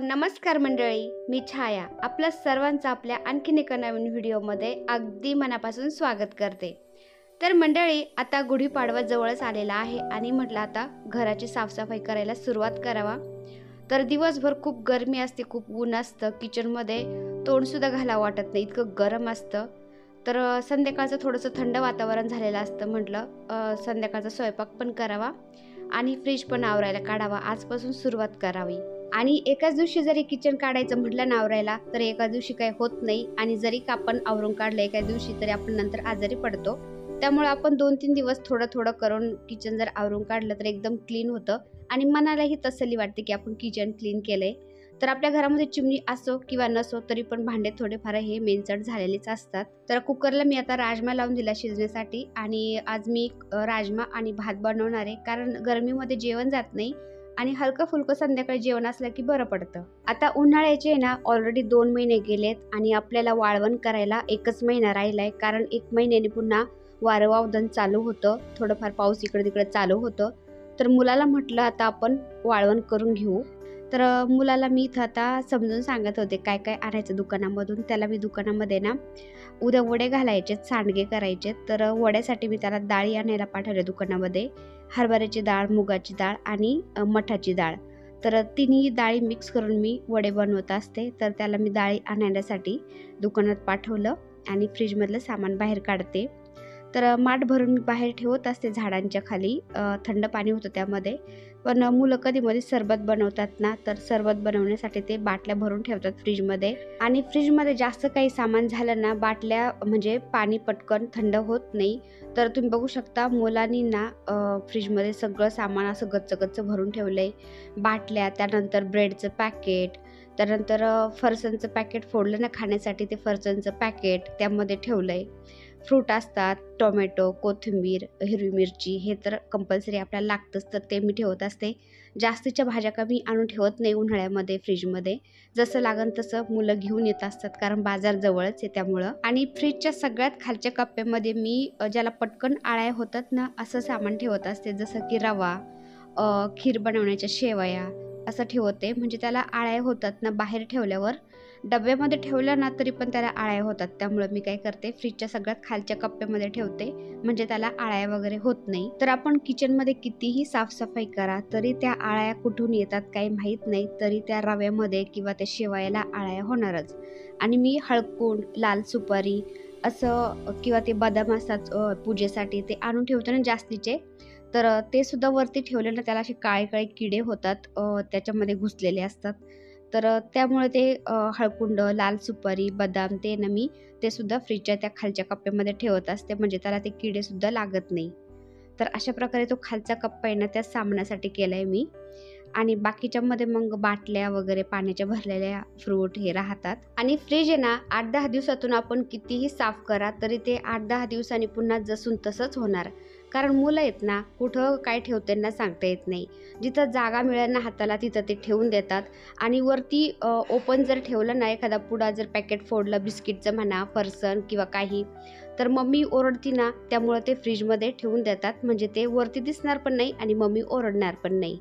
नमस्कार मंडळी, मी छाया आपल्या सर्वांचं आपल्या आणखीन एका नवीन व्हिडिओमध्ये अगदी मनापासून स्वागत करते। तर मंडळी, आता गुढीपाडवा जवळच आलेला आहे आणि म्हटलं आता घराची साफसफाई करायला सुरुवात करावा। तर दिवसभर खूप गरमी असते, खूप ऊन असतं, किचनमध्ये तोंड सुद्धा घालावं वाटत नाही, इतकं गरम असतं। तर संध्याकाळचं थोडंसं थंड वातावरण झालेलं असतं, म्हटलं संध्याकाळचा स्वयंपाक पण करावा आणि फ्रीज पण आवरायला काढावा, आजपासून सुरुवात करावी। आणि एकाच दिवशी जरी किचन काढायचं म्हटलं ना आवरायला, तर एकाच दिवशी काही होत नाही आणि जरी आपण आवरून काढलं एका दिवशी तरी आपण नंतर आजारी पडतो। त्यामुळे आपण 2-3 दिवस थोडं थोडं करून किचन जर आवरून काढलं तर एकदम क्लीन होतं आणि मनालाही तसल्ली वाटते की आपण किचन क्लीन केलंय। तर आपल्या घरामध्ये चिमणी असो किंवा नसो तरी पण भांडे थोडेफार हे मेनचट झालेलेच असतात। तर कुकरला मी आता राजमा लावून दिला शिजण्यासाठी आणि आज मी राजमा आणि भात बनवणार आहे, कारण गरमीमध्ये जेवण जात नाही आणि हलकं फुलकं संध्याकाळी जेवण असलं की बरं पडतं। आता उन्हाळ्याचे ना ऑलरेडी 2 महिने गेलेत आणि आपल्याला वाळवण करायला 1च महिना राहिलाय, कारण 1 महिन्याने पुन्हा वारं वावदन चालू होतं, थोडंफार पाऊस इकडे तिकडे चालू होतं। तर मुलाला म्हटलं आता आपण वाळवण करून घेऊ। तर मुलाला मी इथं आता समजून सांगत होते काय काय आणायचं दुकानामधून। त्याला मी दुकानामध्ये ना उद्या वडे घालायचे, सांडगे करायचे, तर वड्यासाठी मी त्याला डाळी आणायला पाठवले दुकानामध्ये, हरभऱ्याची डाळ, मुगाची डाळ आणि मठाची डाळ। तर तिन्ही डाळी मिक्स करून मी वडे बनवत असते। तर त्याला मी डाळी आणण्यासाठी दुकानात पाठवलं आणि फ्रीजमधलं सामान बाहेर काढते। तर माठ भरून मी बाहेर ठेवत असते झाडांच्या खाली, थंड पाणी होतं त्यामध्ये। पण मुलं कधी मध्ये सरबत बनवतात ना, तर सरबत बनवण्यासाठी ते बाटल्या भरून ठेवतात फ्रीजमध्ये आणि फ्रीजमध्ये जास्त काही सामान झालं ना, बाटल्या म्हणजे पाणी पटकन थंड होत नाही। तर तुम्ही बघू शकता मुलांनी ना फ्रीजमध्ये सगळं सामान असं गच्च गच्च भरून ठेवलंय, बाटल्या, त्यानंतर ब्रेडचं पॅकेट, त्यानंतर फरसाणचं पॅकेट फोडलं ना खाण्यासाठी, ते फरसाणचं पॅकेट त्यामध्ये ठेवलंय। फ्रूट असतात, टोमॅटो, कोथिंबीर, हिरवी मिरची, हे तर कंपल्सरी आपल्याला लागतंच, तर ते मी ठेवत असते। जास्तीच्या भाज्या कमी आणून ठेवत नाही उन्हाळ्यामध्ये फ्रीजमध्ये, जसं लागन तसं मुलं घेऊन येत असतात, कारण बाजार जवळच आहे त्यामुळं। आणि फ्रीजच्या सगळ्यात खालच्या कप्प्यामध्ये मी ज्याला पटकन आळ्या होतात ना असं सामान ठेवत असते, जसं की रवा, खीर बनवण्याच्या शेवया असं ठेवते, म्हणजे त्याला आळ्या होतात ना बाहेर ठेवल्यावर। डब्यामध्ये ठेवलं ना तरी पण त्याला आळ्या होतात, त्यामुळे मी काय करते फ्रीजच्या सगळ्यात खालच्या कप्प्यामध्ये ठेवते, म्हणजे त्याला आळ्या वगैरे होत नाही। तर आपण किचनमध्ये कितीही साफसफाई करा तरी त्या आळ्या कुठून येतात काही माहीत नाही, तरी त्या रव्यामध्ये किंवा त्या शेवयाला आळ्या होणारच। आणि मी हळकुंड, लाल सुपारी असं किंवा ते बदाम असतात पूजेसाठी, ते आणून ठेवते ना जास्तीचे, तर ते सुद्धा वरती ठेवले ना त्याला असे काळे काळे किडे होतात, त्याच्यामध्ये घुसलेले असतात। तर त्यामुळे ते हळकुंड, लाल सुपारी, बदाम ते ना मी ते सुद्धा फ्रीजच्या त्या खालच्या कप्प्यामध्ये ठेवत असते, म्हणजे त्याला ते किडे सुद्धा लागत नाही। तर अशा प्रकारे तो खालचा कप्पा आहे ना त्या सामानासाठी केलाय मी। आणि बाकीच्यामध्ये मग बाटल्या वगैरे पाण्याच्या भरलेल्या फ्रूट हे राहतात। आणि फ्रीज आहे ना 8-10 दिवसातून आपण कितीही साफ करा तरी ते 8-10 दिवसांनी पुन्हा जसून तसंच होणार, कारण मुलं आहेत ना कुठं काय ठेवते ना सांगता येत नाही। जिथं जागा मिळेल ना हाताला तिथं ते ठेवून देतात आणि वरती ओपन जर ठेवलं ना, एखादा पुडा जर पॅकेट फोडलं बिस्किटचं म्हणा, फरसन किंवा काही, तर मम्मी ओरडती ना, त्यामुळे ते फ्रीजमध्ये ठेवून देतात, म्हणजे ते वरती दिसणार पण नाही आणि मम्मी ओरडणार पण नाही।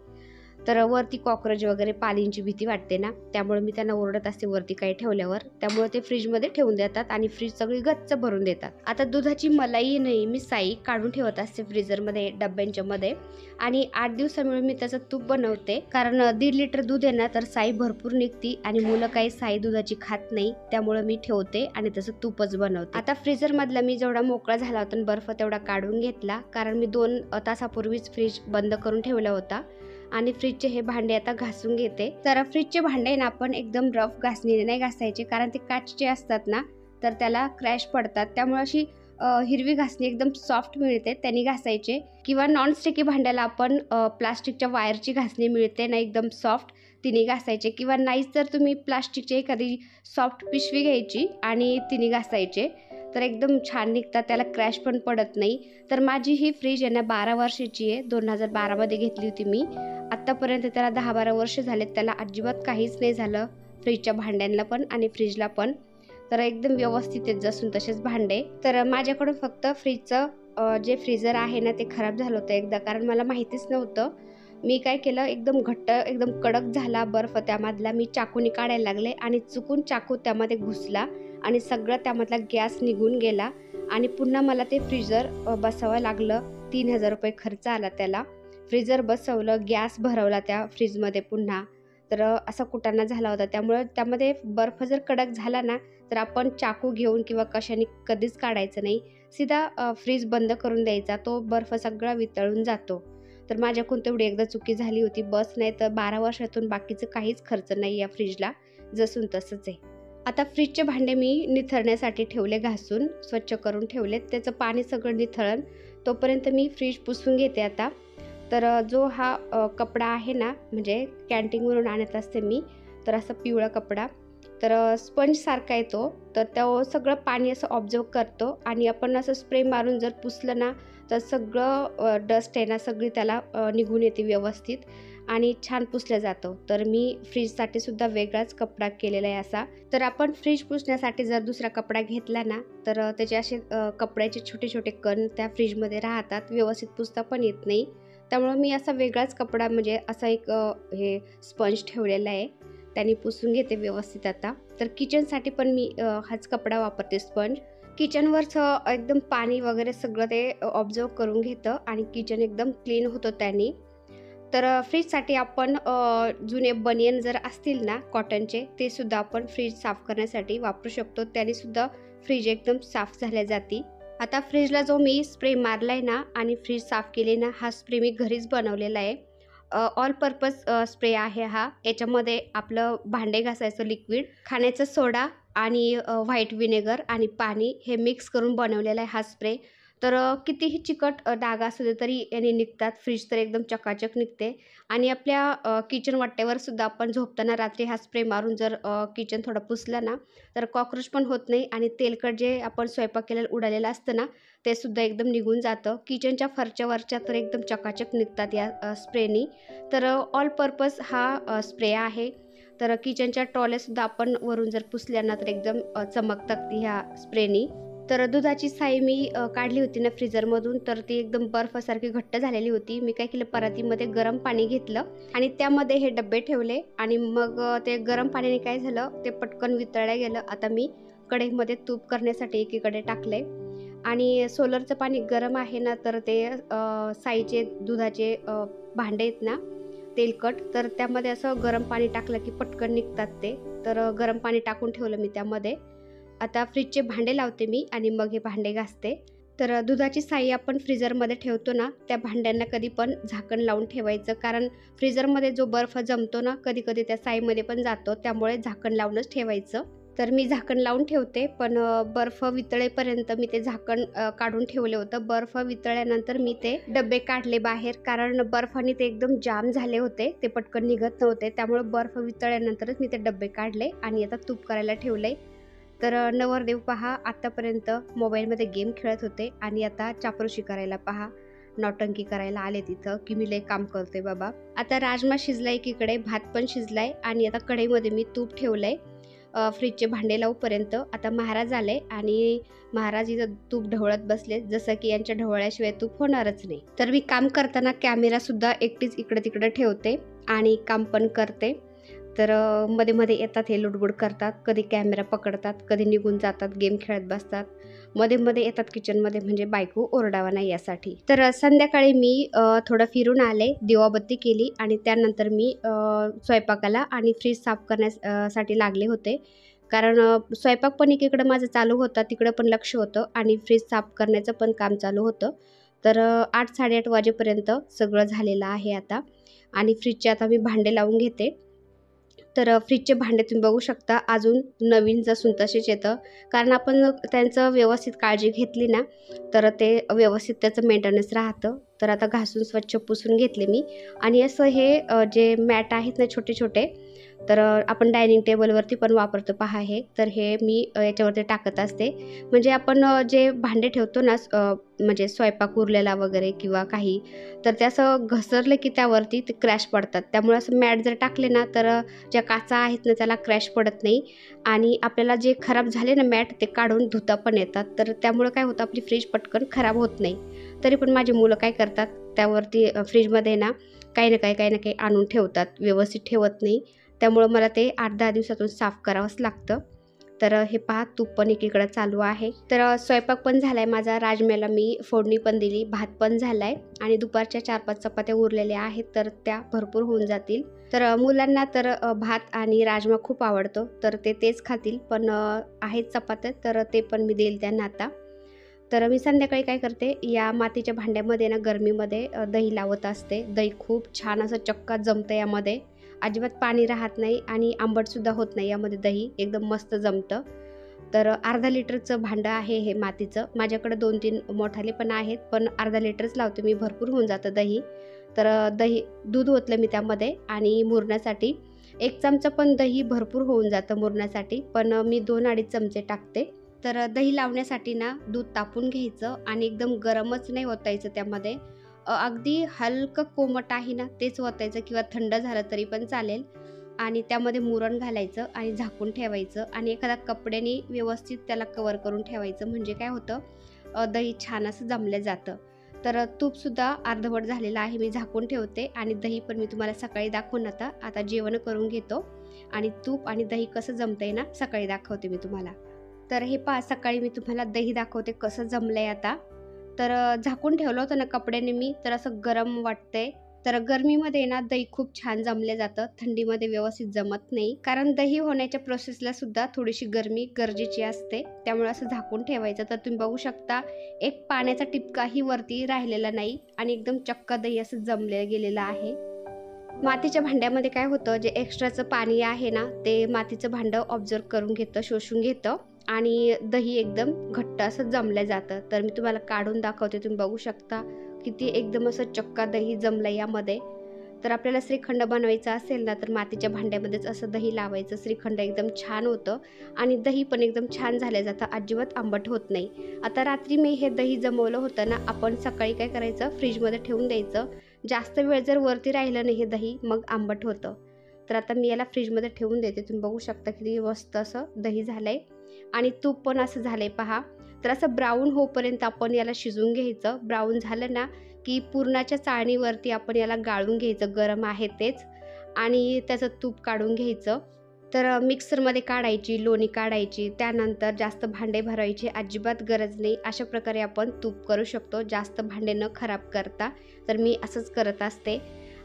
तर वरती कॉकरोच वगैरे पालींची भीती वाटते ना, त्यामुळे मी त्यांना ओरडत असते वरती काही ठेवल्यावर, त्यामुळे ते फ्रीजमध्ये ठेवून देतात आणि फ्रीज सगळी गच्च भरून देतात। आता दुधाची मलाई नाही, मी साई काढून ठेवत असते फ्रीजरमध्ये डब्यांच्या मध्ये आणि 8 दिवसामुळे मी त्याचं तूप बनवते, कारण 1.5 लिटर दूध आहे ना, तर साई भरपूर निघती आणि मुलं काही साई दुधाची खात नाही, त्यामुळे मी ठेवते आणि त्याचं तूपच बनवते। आता फ्रीजरमधला मी जेवढा मोकळा झाला होता बर्फ तेवढा काढून घेतला, कारण मी 2 तासापूर्वीच फ्रीज बंद करून ठेवला होता आणि फ्रीजचे हे भांडे आता घासून घेते। तर फ्रीजचे भांडे ना आपण एकदम रफ घासणीने नाही घासायचे, कारण ते काचचे असतात ना, तर त्याला क्रॅश पडतात, त्यामुळे अशी हिरवी घासणी एकदम सॉफ्ट मिळते त्यांनी घासायचे। किंवा नॉनस्टिकी भांड्याला आपण प्लास्टिकच्या वायरची घासणी मिळते ना एकदम सॉफ्ट, तिने घासायचे, किंवा नाहीच तर तुम्ही प्लास्टिकची एखादी सॉफ्ट पिशवी घ्यायची आणि तिने घासायचे, तर एकदम छान निघतात, त्याला क्रॅश पण पडत नाही। तर माझी ही फ्रीज आहे ना 12 वर्षाची आहे, 2012 मध्ये घेतली होती मी। आतापर्यंत त्याला 10-12 वर्ष झालेत, त्याला अजिबात काहीच नाही झालं, फ्रीजच्या भांड्यांना पण आणि फ्रीजला पण। तर एकदम व्यवस्थित आहेत जसून तसेच भांडे। तर माझ्याकडून फक्त फ्रीजचं जे फ्रीजर आहे ना ते खराब झालं होतं एकदा, कारण मला माहितीच नव्हतं मी काय केलं, एकदम घट्ट एकदम कडक झाला बर्फ त्यामधला. मी चाकूने काढायला लागले आणि चुकून चाकू त्यामध्ये घुसला आणि सगळं त्यामधला गॅस निघून गेला आणि पुन्हा मला ते फ्रीजर बसवावं लागलं. 3000 रुपये खर्च आला त्याला. फ्रीजर बसवलं, गॅस भरवला त्या फ्रीजमध्ये पुन्हा. तर असा कुटाणा झाला होता. त्यामुळं त्यामध्ये बर्फ जर कडक झाला ना तर आपण चाकू घेऊन किंवा कशाने कधीच काढायचं नाही. सीधा फ्रीज बंद करून द्यायचा, तो बर्फ सगळा वितळून जातो. तर माझ्याकडून तेवढी एकदा चुकी झाली होती. बस नाही तर 12 वर्षातून बाकीचं काहीच खर्च नाही या फ्रीजला, जसून तसंच आहे. आता फ्रीजचे भांडे मी निथळण्यासाठी ठेवले, घासून स्वच्छ करून ठेवले. त्याचं पाणी सगळं निथळण तोपर्यंत मी फ्रीज पुसून घेते आता. तर जो हा कपडा आहे ना, म्हणजे कॅन्टीनवरून आणत असते मी, तर असा पिवळा कपडा, तर स्पंजसारखा येतो. तर तो सगळं पाणी असं ऑब्झर्व करतो आणि आपण असं स्प्रे मारून जर पुसलं ना तर सगळं डस्ट आहे ना सगळी त्याला निघून येते व्यवस्थित आणि छान पुसलं जातं. तर मी फ्रीजसाठी सुद्धा वेगळाच कपडा केलेला आहे असा. तर आपण फ्रीज पुसण्यासाठी जर दुसरा कपडा घेतला ना तर त्याचे असे कपड्याचे छोटे छोटे कण त्या फ्रीजमध्ये राहतात, व्यवस्थित पुसता पण येत नाही. त्यामुळं मी असा वेगळाच कपडा, म्हणजे असा एक हे स्पंज ठेवलेला आहे, त्याने पुसून घेते व्यवस्थित आता. तर किचनसाठी पण मी हाच कपडा वापरते, स्पंज. किचनवरचं एकदम पाणी वगैरे सगळं ते ऑब्झर्व करून घेतं आणि किचन एकदम क्लीन होतं त्याने. तर फ्रीजसाठी आपण जुने बनियन जर असतील ना कॉटनचे, ते सुद्धा आपण फ्रीज साफ करण्यासाठी वापरू शकतो. त्याने सुद्धा फ्रीज एकदम साफ झाल्या जाते. आता फ्रीजला जो मी स्प्रे मारला आहे ना आणि फ्रीज साफ केली ना, हा स्प्रे मी घरीच बनवलेला आहे. ऑल पर्पज स्प्रे आहे हा. याच्यामध्ये आपलं भांडे घासायचं लिक्विड, खाण्याचा सोडा आणि व्हाईट विनेगर आणि पाणी हे मिक्स करून बनवलेला आहे हा स्प्रे. तर कितीही चिकट डाग असू दे तरी याने निघतात. फ्रीज तर एकदम चकाचक निघते. आणि आपल्या किचन वाट्यावर सुद्धा आपण झोपताना रात्री हा स्प्रे मारून जर किचन थोडं पुसलं ना तर कॉक्रोच पण होत नाही आणि तेलकट जे आपण स्वयंपाक केलेलं उडालेलं असतं ना ते सुद्धा एकदम निघून जातं. किचनच्या फरच्यावरच्या तर एकदम चकाचक निघतात या स्प्रेनी. तर ऑल पर्पज हा स्प्रे आहे. तर किचनच्या ट्रॉल्यासुद्धा आपण वरून जर पुसल्या ना तर एकदम चमकतात ह्या स्प्रेनी. तर दुधाची साई मी काढली होती ना फ्रीजरमधून, तर ती एकदम बर्फासारखी घट्ट झालेली होती. मी काय केलं, परातीमध्ये गरम पाणी घेतलं आणि त्यामध्ये हे डबे ठेवले आणि मग ते गरम पाण्याने काय झालं, ते पटकन वितळल्या गेलं. आता मी कढईमध्ये तूप करण्यासाठी एकीकडे टाकले आणि सोलरचं पाणी गरम आहे ना, तर ते साईचे दुधाचे भांडे आहेत ना तेलकट, तर त्यामध्ये असं गरम पाणी टाकलं की पटकन निघतात ते. तर गरम पाणी टाकून ठेवलं मी त्यामध्ये. आता फ्रीजचे भांडे लावते मी आणि मग हे भांडे घासते. तर दुधाची साई आपण फ्रीजरमध्ये ठेवतो ना, त्या भांड्यांना कधी पण झाकण लावून ठेवायचं, कारण फ्रीजरमध्ये जो बर्फ जमतो ना कधी कधी त्या साईमध्ये पण जातो, त्यामुळे झाकण लावूनच ठेवायचं. तर मी झाकण लावून ठेवते, पण बर्फ वितळेपर्यंत मी ते झाकण काढून ठेवलं होतं. बर्फ वितळल्यानंतर मी ते डबे काढले बाहेर, कारण बर्फाने ते एकदम जाम झाले होते, ते पटकन निघत नव्हते. त्यामुळे बर्फ वितळल्यानंतरच मी ते डबे काढले आणि आता तूप करायला ठेवले. तर नवरदेव पहा आतापर्यंत मोबाईलमध्ये गेम खेळत होते आणि आता चापरुशी करायला पहा, नौटंकी करायला आले तिथं की मी लय काम करतोय बाबा. आता राजमा शिजलाय एकीकडे, भात पण शिजलाय आणि आता कढईमध्ये मी तूप ठेवलंय फ्रीजचे भांडे लावूपर्यंत. आता महाराज आले आणि महाराज इथं तूप ढवळत बसले, जसं की यांच्या ढवळ्याशिवाय तूप होणारच नाही. तर मी काम करताना कॅमेरा सुद्धा एकटीच इकडे तिकडे ठेवते आणि काम पण करते. तर मध्ये मध्ये येतात हे लुडबुड करतात, कधी कॅमेरा पकडतात, कधी निघून जातात, गेम खेळत बसतात, मध्ये मध्ये येतात किचनमध्ये, म्हणजे बायको ओरडावा नाही यासाठी. तर संध्याकाळी मी थोडं फिरून आले, दिवाबत्ती केली आणि त्यानंतर मी स्वयंपाकाला आणि फ्रीज साफ करण्यासाठी लागले होते, कारण स्वयंपाक पण एकीकडं माझं चालू होता, तिकडं पण लक्ष होतं आणि फ्रीज साफ करण्याचं पण काम चालू होतं. तर 8-8:30 वाजेपर्यंत सगळं झालेलं आहे आता आणि फ्रीजचे आता मी भांडे लावून घेते. तर फ्रीजचे भांडे तुम्ही बघू शकता अजून नवीन जसून तसेच येतं, कारण आपण त्यांचं व्यवस्थित काळजी घेतली ना तर ते व्यवस्थित त्याचं मेंटेनन्स राहतं. तर आता घासून स्वच्छ पुसून घेतले मी आणि असं हे जे मॅट आहेत ना छोटे छोटे, तर आपण डायनिंग टेबलवरती पण वापरतो पहा हे, तर हे मी याच्यावरती टाकत असते. म्हणजे आपण जे भांडे ठेवतो ना म्हणजे स्वयंपाक उरलेला वगैरे किंवा काही, तर ते असं घसरलं की त्यावरती ते क्रॅश पडतात. त्यामुळे असं मॅट जर टाकले ना तर ज्या काचा आहेत ना त्याला क्रॅश पडत नाही आणि आपल्याला जे खराब झाले ना मॅट ते काढून धुता पण येतात. तर त्यामुळे काय होतं, आपली फ्रीज पटकन खराब होत नाही. तरी पण माझी मुलं काय करतात, त्यावरती फ्रीजमध्ये ना काही ना काही आणून ठेवतात, व्यवस्थित ठेवत नाही. त्यामुळं मला ते 8-10 दिवसातून साफ करावंच लागतं. तर हे पहा, तूप पण एकीकडं चालू आहे. तर स्वयंपाक पण झाला आहे माझा. राजम्याला मी फोडणी पण दिली, भात पण झाला आहे आणि दुपारच्या 4-5 चपात्या उरलेल्या आहेत, तर त्या भरपूर होऊन जातील. तर मुलांना तर भात आणि राजमा खूप आवडतो, तर ते तेच खातील. पण आहेत चपात्या, तर ते पण मी देईल त्यांना आता. तर मी संध्याकाळी काय करते, या मातीच्या भांड्यामध्ये ना गरमीमध्ये दही लावत असते. दही खूप छान असं चक्कात जमतं यामध्ये. अजिबात पाणी राहत नाही आणि आंबटसुद्धा होत नाही यामध्ये. दही एकदम मस्त जमतं. तर अर्धा लिटरचं भांडं आहे हे मातीचं. माझ्याकडे 2-3 मोठाले पण आहेत, पण अर्धा लिटरच लावते मी, भरपूर होऊन जातं दही. तर दूध ओतलं मी त्यामध्ये आणि मुरण्यासाठी 1 चमचा पण दही भरपूर होऊन जातं मुरण्यासाठी, पण मी 2-2.5 चमचे टाकते. तर दही लावण्यासाठी ना दूध तापून घ्यायचं आणि एकदम गरमच नाही ओतायचं त्यामध्ये. अगदी हलकं कोमट आहे ना तेच ओतायचं, किंवा थंड झालं तरी पण चालेल. आणि त्यामध्ये मुरण घालायचं आणि झाकून ठेवायचं आणि एखाद्या कपड्याने व्यवस्थित त्याला कवर करून ठेवायचं. म्हणजे काय होतं, दही छान असं जमलं जातं. तर तूपसुद्धा अर्धवट झालेलं आहे, मी झाकून ठेवते. आणि दही पण मी तुम्हाला सकाळी दाखवून आता जेवण करून घेतो आणि तूप आणि दही कसं जमतंय ना सकाळी दाखवते मी तुम्हाला. तर हे पहा, सकाळी मी तुम्हाला दही दाखवते कसं जमलंय आता. तर झाकून ठेवलं होतं ना कपड्याने मी, तर असं गरम वाटतंय. तर गरमीमध्ये ना दही खूप छान जमलं जातं, थंडीमध्ये व्यवस्थित जमत नाही. कारण दही होण्याच्या प्रोसेसला सुद्धा थोडीशी गरमी गरजेची असते. त्यामुळे असं झाकून ठेवायचं. तर तुम्ही बघू शकता, एक पाण्याचा टिपकाही वरती राहिलेला नाही आणि एकदम चक्क दही असं जमलं गेलेलं आहे. मातीच्या भांड्यामध्ये काय होतं, जे एक्स्ट्राचं पाणी आहे ना, ते मातीचं भांडं ऑब्झर्व करून घेतं, शोषून घेतं आणि दही एकदम घट्ट असं जमलं जातं. तर मी तुम्हाला काढून दाखवते, तुम्ही बघू शकता किती एकदम असं चक्का दही जमलं यामध्ये. तर आपल्याला श्रीखंड बनवायचा असेल ना, तर मातीच्या भांड्यामध्येच असं दही लावायचं. श्रीखंड एकदम छान होतं आणि दही पण एकदम छान झालं जातं, अजिबात आंबट होत नाही. आता रात्री मी हे दही जमवलं होतं ना, आपण सकाळी काय करायचं, फ्रीजमध्ये ठेवून द्यायचं. जास्त वेळ जर वरती राहिलं नाही हे दही, मग आंबट होतं. तर आता मी याला फ्रीजमध्ये ठेवून देते. तुम्ही बघू शकता किती मस्त असं दही झालंय आणि तूप पण असं झालंय पहा. तर असं ब्राऊन होईपर्यंत आपण याला शिजवून घ्यायचं. ब्राऊन झालं ना की पुरणाच्या चाळणीवरती आपण याला गाळून घ्यायचं, गरम आहे तेच, आणि त्याचं तूप काढून घ्यायचं. तर मिक्सरमध्ये काढायची, लोणी काढायची. त्यानंतर जास्त भांडे भरायची अजिबात गरज नाही. अशा प्रकारे आपण तूप करू शकतो, जास्त भांडे न खराब करता. तर मी असंच करत असते.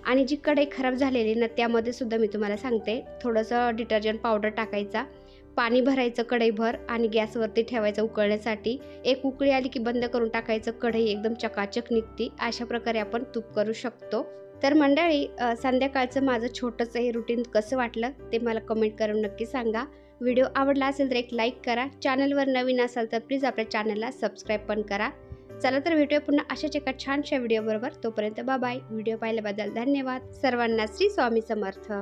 आणि जी कढई खराब झालेली ना, त्यामध्ये सुद्धा मी तुम्हाला सांगते, थोडंसं डिटर्जंट पावडर टाकायचा, पाणी भरायचं कढईभर आणि गॅसवरती ठेवायचं उकळण्यासाठी. एक उकळी आली की बंद करून टाकायचं, कढई एकदम चकाचक निघते. अशा प्रकारे आपण तूप करू शकतो. तर मंडळी, संध्याकाळचं माझं छोटंसं हे रुटीन कसं वाटलं ते मला कमेंट करून नक्की सांगा. व्हिडिओ आवडला असेल तर एक लाईक करा. चॅनलवर नवीन असाल तर प्लीज आपल्या चॅनलला सबस्क्राईब पण करा. चला तर भेटूया पुन्हा अशाच एका छानशा व्हिडिओबरोबर. तोपर्यंत बाय बाय. व्हिडिओ पाहिल्याबद्दल धन्यवाद. सर्वांना श्री स्वामी समर्थ.